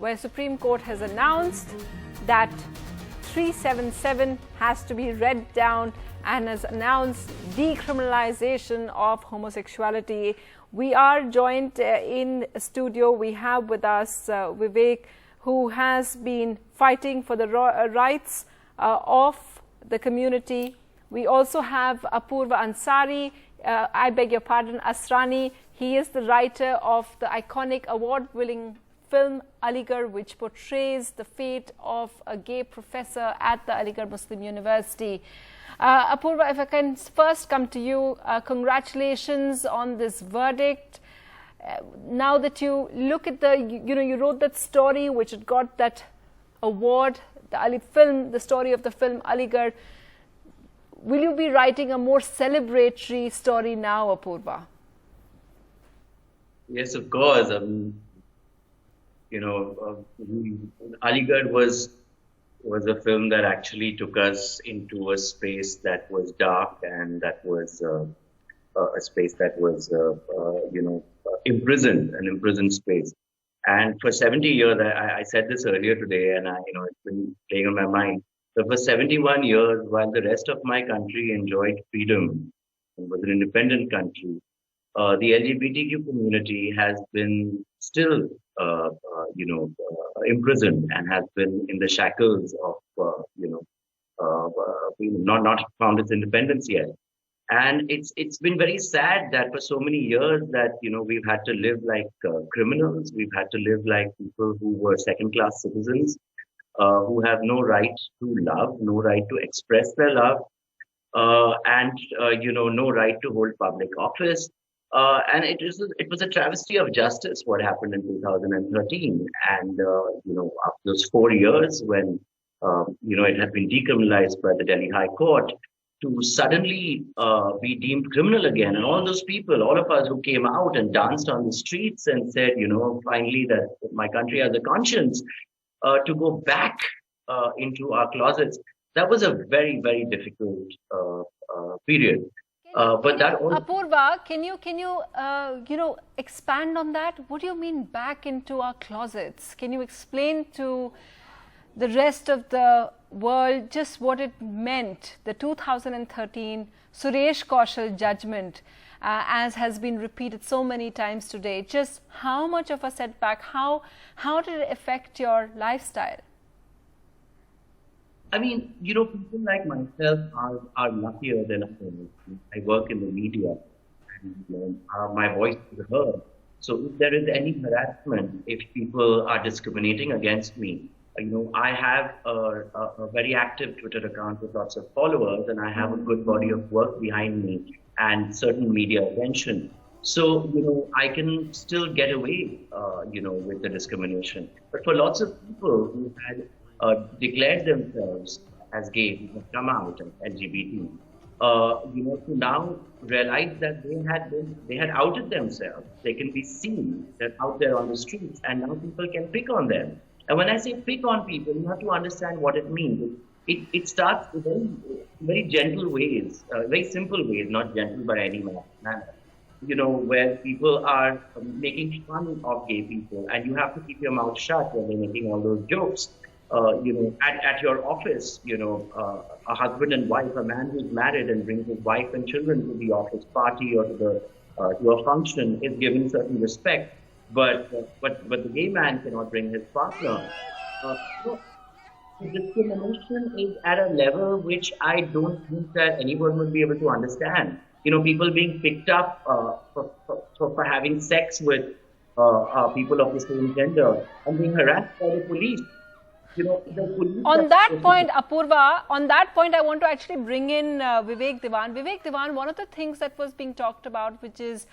where Supreme Court has announced that 377 has to be read down and has announced decriminalization of homosexuality. We are joined in studio. We have with us Vivek, who has been fighting for the rights of the community. We also have Apurva Asrani, Asrani. He is the writer of the iconic award-winning film Aligarh, which portrays the fate of a gay professor at the Aligarh Muslim University. Apurva, if I can first come to you, congratulations on this verdict. Now that you look at you wrote that story which had got that award, the story of the film Aligarh. Will you be writing a more celebratory story now, Apurva? Yes, of course. Aligarh was a film that actually took us into a space that was dark and that was a space that was, imprisoned, an imprisoned space. And for 70 years, I said this earlier today, and it's been playing on my mind. So for 71 years, while the rest of my country enjoyed freedom and was an independent country, the LGBTQ community has been still, imprisoned and has been in the shackles of, not found its independence yet. And it's been very sad that for so many years that, we've had to live like criminals. We've had to live like people who were second-class citizens, who have no right to love, no right to express their love, and no right to hold public office. And it was a travesty of justice what happened in 2013. And, after those 4 years when, it had been decriminalized by the Delhi High Court, to suddenly be deemed criminal again. And all those people, all of us who came out and danced on the streets and said, finally that my country has a conscience, to go back into our closets, that was a very, very difficult period. Apurva, can you expand on that? What do you mean back into our closets? Can you explain to the rest of the world just what it meant, the 2013 Suresh Kaushal judgment, as has been repeated so many times today? Just how much of a setback, how did it affect your lifestyle? I mean, people like myself are luckier than others. I work in the media, and my voice is heard. So if there is any harassment, if people are discriminating against me, I have a very active Twitter account with lots of followers, and I have a good body of work behind me and certain media attention. So, I can still get away, with the discrimination. But for lots of people who had declared themselves as gay, who have come out as LGBT, to now realize that they had outed themselves. They can be seen. They're out there on the streets, and now people can pick on them. And when I say pick on people, you have to understand what it means. It starts with very, very gentle ways, very simple ways, not gentle by any manner. Where people are making fun of gay people, and you have to keep your mouth shut when they're making all those jokes. At your office, a husband and wife, a man who's married and brings his wife and children to the office party or to a function is given certain respect. But the gay man cannot bring his partner. Discrimination is at a level which I don't think that anyone would be able to understand. People being picked up for having sex with people of the same gender and being harassed by the police. The police on that point, Apurva, I want to actually bring in Vivek Diwan. Vivek Diwan, one of the things that was being talked about, which is,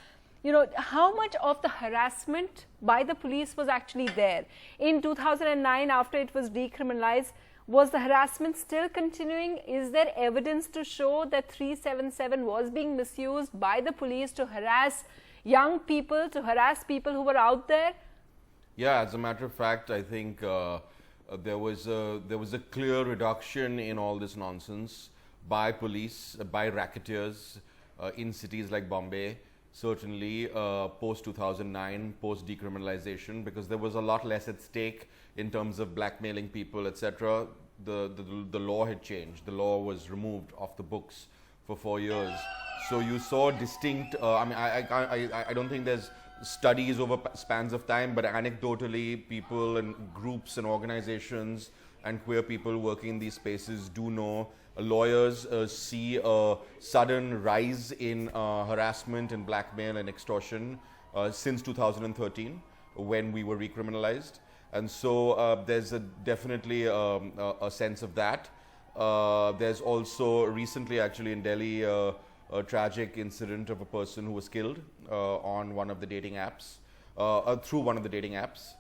how much of the harassment by the police was actually there? In 2009, after it was decriminalized, was the harassment still continuing? Is there evidence to show that 377 was being misused by the police to harass young people, to harass people who were out there? Yeah, as a matter of fact, I think there was a clear reduction in all this nonsense by police, by racketeers in cities like Bombay. certainly post 2009, post decriminalization, because there was a lot less at stake in terms of blackmailing people, etc. The law had changed. The law was removed off the books for 4 years. So you saw distinct. I don't think there's studies over spans of time, but anecdotally, people and groups and organizations and queer people working in these spaces do know lawyers see a sudden rise in harassment and blackmail and extortion since 2013, when we were recriminalized. And so there's definitely a sense of that. There's also recently, actually, in Delhi, a tragic incident of a person who was killed on one of the dating apps, through one of the dating apps.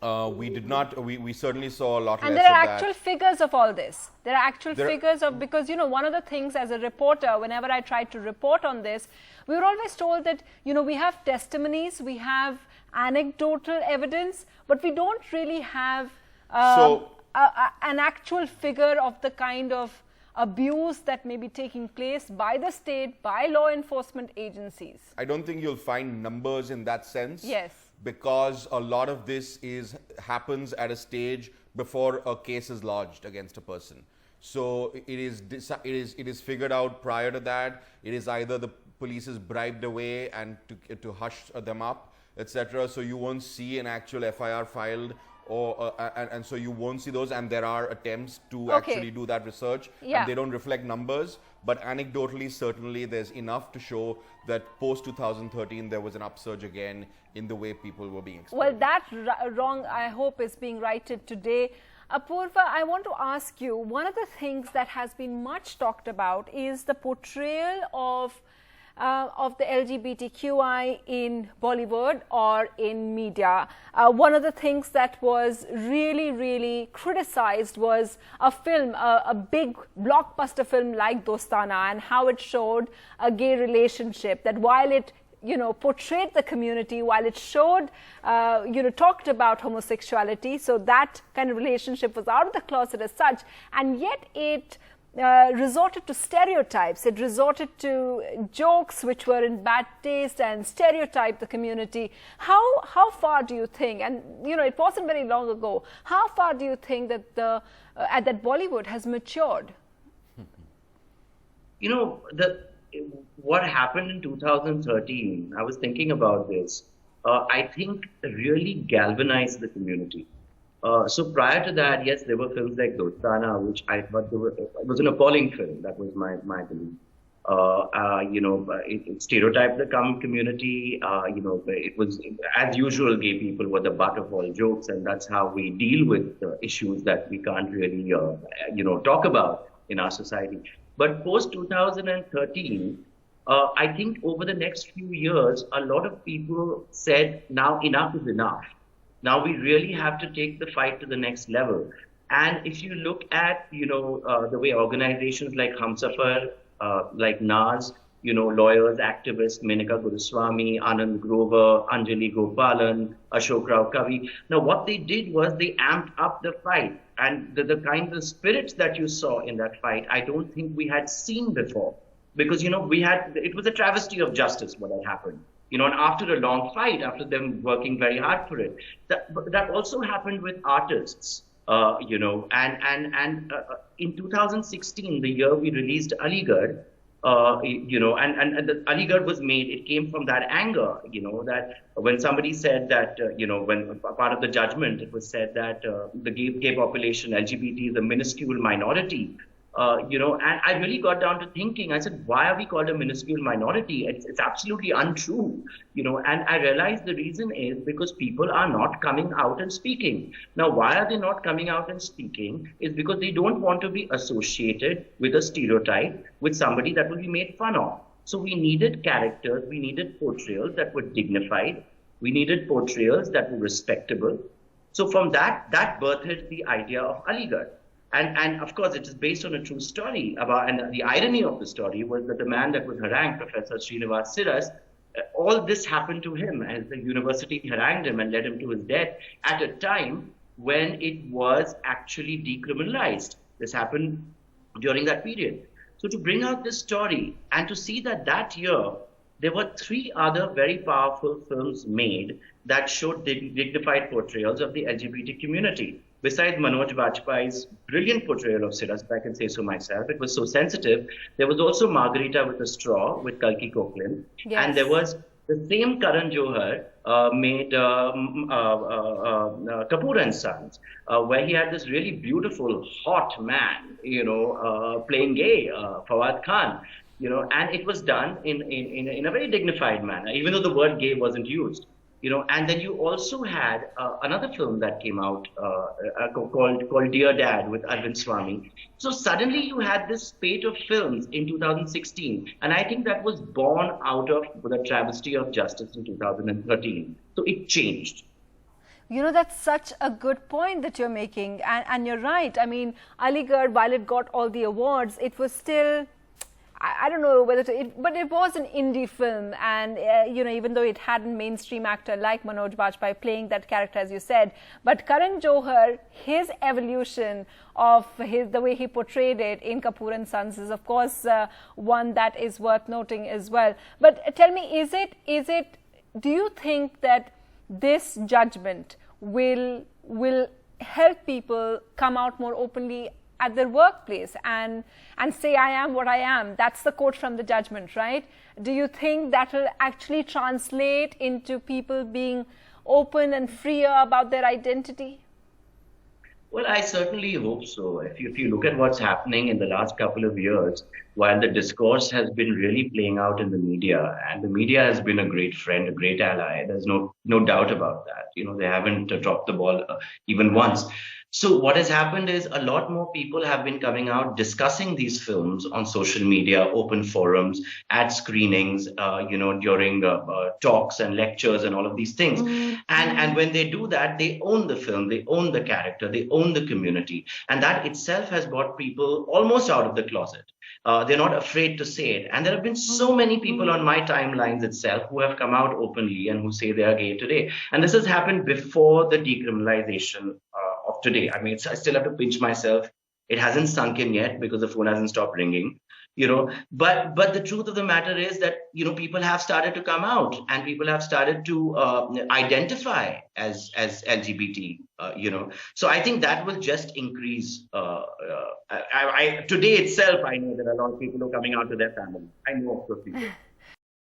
We certainly saw a lot less of that. And there are actual figures of all this. There are actual figures of, because, you know, one of the things as a reporter, whenever I tried to report on this, we were always told that, you know, we have testimonies, we have anecdotal evidence, but we don't really have an actual figure of the kind of abuse that may be taking place by the state, by law enforcement agencies. I don't think you'll find numbers in that sense. Yes. Because a lot of this happens at a stage before a case is lodged against a person. So it is figured out prior to that. It is either the police is bribed away and to hush them up, etc. So you won't see an actual FIR filed, or and so you won't see those. And there are attempts to actually do that research, and they don't reflect numbers. But anecdotally, certainly, there's enough to show that post 2013 there was an upsurge again in the way people were being exposed. Well, that wrong, I hope, is being righted today. Apurva, I want to ask you, one of the things that has been much talked about is the portrayal of the LGBTQI in Bollywood or in media. One of the things that was really, really criticized was a film, a big blockbuster film like Dostana, and how it showed a gay relationship, that while it, you know, portrayed the community, while it showed, you know, talked about homosexuality, so that kind of relationship was out of the closet as such, and yet it resorted to stereotypes. It resorted to jokes which were in bad taste and stereotyped the community. How far do you think, and you know, it wasn't very long ago, how far do you think that that Bollywood has matured? You know, what happened in 2013, I was thinking about this, I think really galvanized the community. So prior to that, yes, there were films like Dostana, which I thought it was an appalling film. That was my belief. You know, it stereotyped the community. You know, it was, as usual, gay people were the butt of all jokes, and that's how we deal with issues that we can't really, you know, talk about in our society. But post 2013, I think over the next few years, a lot of people said, now enough is enough. Now we really have to take the fight to the next level. And if you look at, you know, the way organizations like Humsafar, like NAS, you know, lawyers, activists, Menika Guruswamy, Anand Grover, Anjali Gopalan, Ashok Rao Kavi. Now what they did was they amped up the fight. And the kind of spirits that you saw in that fight, I don't think we had seen before. Because, you know, it was a travesty of justice what had happened. You know, and after a long fight, after them working very hard for it, that also happened with artists, you know, and in 2016, the year we released Aligarh, you know, and the Aligarh was made, it came from that anger, you know, that when somebody said that, you know, when part of the judgment, it was said that the gay population, LGBT, is a minuscule minority. You know, and I really got down to thinking, I said, why are we called a minuscule minority? It's absolutely untrue, you know, and I realized the reason is because people are not coming out and speaking. Now, why are they not coming out and speaking? Is because they don't want to be associated with a stereotype, with somebody that will be made fun of. So we needed characters, we needed portrayals that were dignified, we needed portrayals that were respectable. So from that birthed the idea of Aligarh. And of course, it is based on a true story and the irony of the story was that the man that was harangued, Professor Srinivas Siras, all this happened to him as the university harangued him and led him to his death at a time when it was actually decriminalized. This happened during that period. So to bring out this story and to see that year, there were three other very powerful films made that showed dignified portrayals of the LGBT community. Besides Manoj Bajpayee's brilliant portrayal of Siras, if I can say so myself, it was so sensitive. There was also Margarita with a Straw with Kalki Koechlin. Yes. And there was the same Karan Johar made Kapoor and Sons, where he had this really beautiful, hot man, playing gay, Fawad Khan. And it was done in a very dignified manner, even though the word gay wasn't used. And then you also had another film that came out called Dear Dad with Arvind Swamy. So suddenly you had this spate of films in 2016, and I think that was born out of the travesty of justice in 2013. So it changed. That's such a good point that you're making, and you're right. I mean, Aligarh, while it got all the awards, it was still, I don't know whether but it was an indie film, and even though it had a mainstream actor like Manoj Bajpayee playing that character, as you said, but Karan Johar, his evolution of the way he portrayed it in Kapoor and Sons is, of course, one that is worth noting as well. But tell me, do you think that this judgment will help people come out more openly at their workplace and say, I am what I am? That's the quote from the judgment, right? Do you think that will actually translate into people being open and freer about their identity? Well, I certainly hope so. If you look at what's happening in the last couple of years, while the discourse has been really playing out in the media, and the media has been a great friend, a great ally, there's no doubt about that. They haven't dropped the ball even once. So what has happened is a lot more people have been coming out discussing these films on social media, open forums, at screenings, during talks and lectures and all of these things. Mm-hmm. And when they do that, they own the film, they own the character, they own the community. And that itself has brought people almost out of the closet. They're not afraid to say it. And there have been so many people on my timelines itself who have come out openly and who say they are gay today. And this has happened before the decriminalization of today. I mean, I still have to pinch myself. It hasn't sunk in yet because the phone hasn't stopped ringing. But the truth of the matter is that, people have started to come out and people have started to identify as LGBT, So I think that will just increase. Today itself, I know there are a lot of people who are coming out to their family. I know of those people.